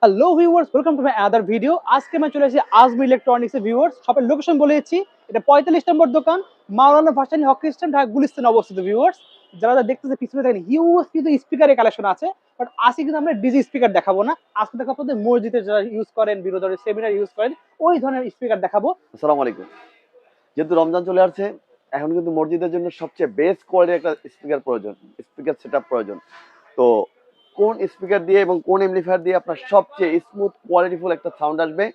Hello viewers, welcome to my other video. আজকে আমি চলে এসেছি আজমি ইলেকট্রনিক্স এর ভিউয়ার্স। শপের লোকেশন বলে দিচ্ছি, এটা 45 নম্বর দোকান, মাওলানা ভাসানী হকি স্ট্যান্ড, ঢাকা গুলিস্তানে অবস্থিত ভিউয়ার্স। যারা দেখতেছে পিছনে দেখেন হিউজ কিন্তু স্পিকারের কালেকশন আছে, বাট আজকে কিন্তু আমরা ডিজি স্পিকার দেখাবো না। আজকে দেখাবো আপনাদের মসজিদে যারা ইউজ করেন, বিরোধী সেমিনার ইউজ করেন, ওই ধরনের স্পিকার দেখাবো। আসসালামু আলাইকুম। যেহেতু রমজান চলে আসছে, এখন কিন্তু মসজিদের জন্য সবচেয়ে বেস্ট কোয়ালিটির একটা স্পিকার প্রয়োজন, স্পিকার সেটআপ প্রয়োজন। তো কোন স্পিকার দিয়ে এবং কোন এমপ্লিফায়ার দিয়ে আপনার সবচেয়ে স্মুথ কোয়ালিটিফুল একটা সাউন্ড আসবে,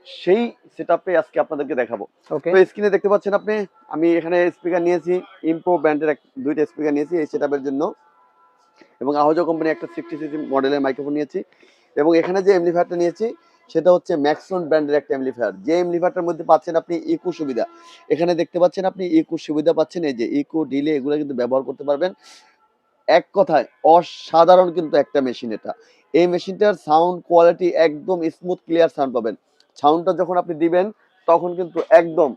সেই সেটআপে আজকে আপনাদেরকে দেখাবো। ওকে, তো স্ক্রিনে দেখতে পাচ্ছেন আপনি, আমি এখানে স্পিকার নিয়েছি, ইমপ্রো ব্র্যান্ডের দুইটা স্পিকার নিয়েছি এই সেটআপের জন্য, এবং আহজো কোম্পানি একটা 60cc মডেলের মাইক্রোফোন নিয়েছি, এবং এখানে যে এমপ্লিফায়ারটা নিয়েছি সেটা হচ্ছে ম্যাক্সন ব্র্যান্ডের একটা এমপ্লিফায়ার। যে এমপ্লিফায়ারটার মধ্যে পাচ্ছেন আপনি ইকো সুবিধা, এখানে দেখতে পাচ্ছেন আপনি ইকো সুবিধা পাচ্ছেন, এই যে ইকো ডিলে এগুলো কিন্তু ব্যবহার করতে পারবেন। এক কথায় অসাধারণ কিন্তু একটা মেশিন এটা। এই মেশিনটার সাউন্ড কোয়ালিটি একদম স্মুথ ক্লিয়ার সাউন্ড পাবেন। সাউন্ডটা যখন আপনি দিবেন তখন কিন্তু একদম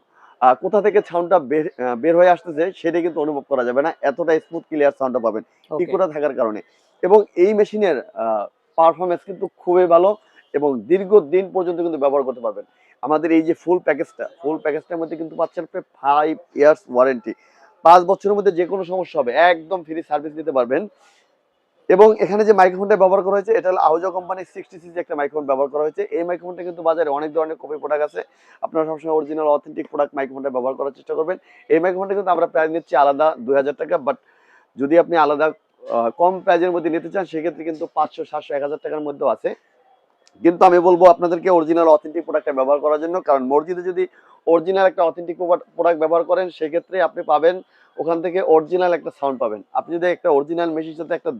কোথা থেকে সাউন্ডটা বের হয়ে আসতেছে সেটা কিন্তু অনুভব করা যাবে না, এতটা স্মুথ ক্লিয়ার সাউন্ডটা পাবেন ওকে, ইকোটা থাকার কারণে। এবং এই মেশিনের পারফরমেন্স কিন্তু খুবই ভালো এবং দীর্ঘদিন পর্যন্ত কিন্তু ব্যবহার করতে পারবেন। আমাদের এই যে ফুল প্যাকেজটার মধ্যে কিন্তু পাচ্ছেন আপনি 5 ইয়ার্স ওয়ারেন্টি। 5 বছরের মধ্যে যে কোনো সমস্যা হবে একদম ফ্রি সার্ভিস দিতে পারবেন। এবং এখানে যে মাইক্রোফোনটা ব্যবহার করা হয়েছে এটা হলো আহুজা কোম্পানির 60cc একটা মাইক্রোফোন ব্যবহার করা হয়েছে। এই মাইক্রোফোনটা কিন্তু বাজারে অনেক ধরনের কপি প্রোডাক্ট আছে, আপনারা সবসময় অরিজিনাল অথেন্টিক প্রোডাক্ট মাইক্রোফোনটা ব্যবহার করার চেষ্টা করবেন। এই মাইক্রোফোনটা কিন্তু আমরা প্রাইস নিচ্ছি আলাদা 2000 টাকা, বাট যদি আপনি আলাদা কম প্রাইজের মধ্যে নিতে চান সেক্ষেত্রে কিন্তু 500, 700, 1000 টাকার মধ্যেও আছে। কিন্তু আমি বলবো আপনাদেরকে অরিজিনাল অথেন্টিক প্রোডাক্টটা ব্যবহার করার জন্য, কারণ মসজিদে যদি অরিজিনাল একটা অথেন্টিক প্রোডাক্ট ব্যবহার করেন সেক্ষেত্রে আপনি পাবেন ওখান থেকে অরিজিনাল একটা সাউন্ড পাবেন। আপনি যদি একটা অরিজিনাল মেশিনের সাথে একটা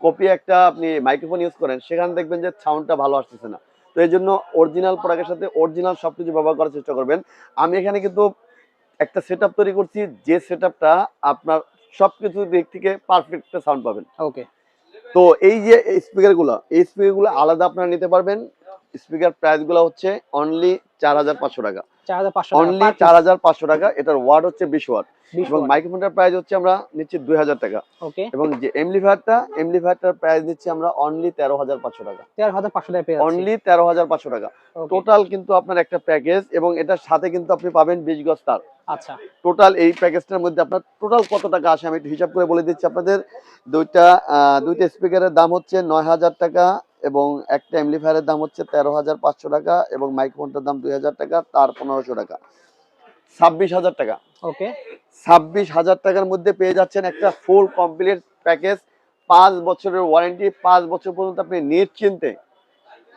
কপি একটা আপনি মাইক্রোফোন ইউজ করেন সেখানে দেখবেন যে সাউন্ডটা ভালো আসতেছে না। তো এই জন্য অরিজিনাল প্রোডাক্টের সাথে অরিজিনাল সবকিছু ব্যবহার করার চেষ্টা করবেন। আমি এখানে কিন্তু একটা সেটআপ তৈরি করছি, যে সেটআপটা আপনার সবকিছু দিক থেকে পারফেক্ট একটা সাউন্ড পাবেন। ওকে। তো এই যে এই স্পিকারগুলো আলাদা আপনারা নিতে পারবেন। স্পিকার প্রাইস গুলো হচ্ছে অনলি 4500 টাকা, 4500 টাকা অনলি পার পিস, 4500 টাকা। এটার ওয়াট হচ্ছে 20 ওয়াট 20 এবং ওয়াট। মাইক্রোফোনটার প্রাইস হচ্ছে আমরা নিচ্ছি 2000 টাকা। ওকে, এবং যে এমপ্লিফায়ারটার প্রাইস দিচ্ছি আমরা অনলি 13500 টাকা, 13500 টাকা পেয়ে যাচ্ছি। অনলি 13500 টাকা। ওকে, টোটাল কিন্তু আপনার একটা প্যাকেজ, এবং এটার সাথে কিন্তু আপনি পাবেন 20 গজ তার। আচ্ছা, টোটাল এই প্যাকেজটার মধ্যে আপনার টোটাল কত টাকা আসে আমি একটু হিসাব করে বলে দিচ্ছি আপনাদের। দুইটা দুইটা স্পিকারের দাম হচ্ছে 9000 টাকা, এবং একটা এমপ্লিফায়ারের দাম হচ্ছে 13500 টাকা, এবং মাইক্রোফোনটার দাম 2000 টাকা, তার 1500 টাকা, 26000 টাকা। ওকে, 26000 টাকার মধ্যে পেয়ে যাচ্ছেন একটা ফুল কমপ্লিট প্যাকেজ, 5 বছরের ওয়ারেন্টি, 5 বছর পর্যন্ত আপনি নিশ্চিন্তে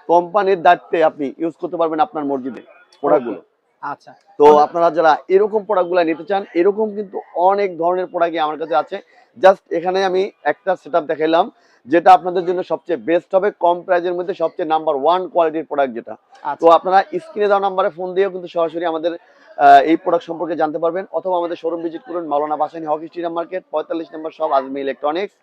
কোম্পানির দায়িত্বে আপনি ইউজ করতে পারবেন আপনার মসজিদে প্রোডাক্টগুলো। আচ্ছা। তো আপনারা যারা এরকম প্রোডাক্টগুলো নিতে চান, এরকম কিন্তু অনেক ধরনের প্রোডাক্টই আমার কাছে আছে। জাস্ট এখানে আমি একটা সেটআপ দেখাইলাম যেটা আপনাদের জন্য সবচেয়ে বেস্ট হবে, কম প্রাইজের মধ্যে সবচেয়ে নাম্বার 1 কোয়ালিটির প্রোডাক্ট যেটা। তো আচ্ছা, আপনারা স্ক্রিনে দেওয়া নাম্বারে ফোন দিয়েও কিন্তু সরাসরি আমাদের এই প্রোডাক্ট সম্পর্কে জানতে পারবেন, অথবা আমাদের শোরুম ভিজিট করুন, মাওলানা ভাসানী হকি স্টেডিয়াম মার্কেট, 45 নম্বর শপ, আজমি ইলেকট্রনিক্স।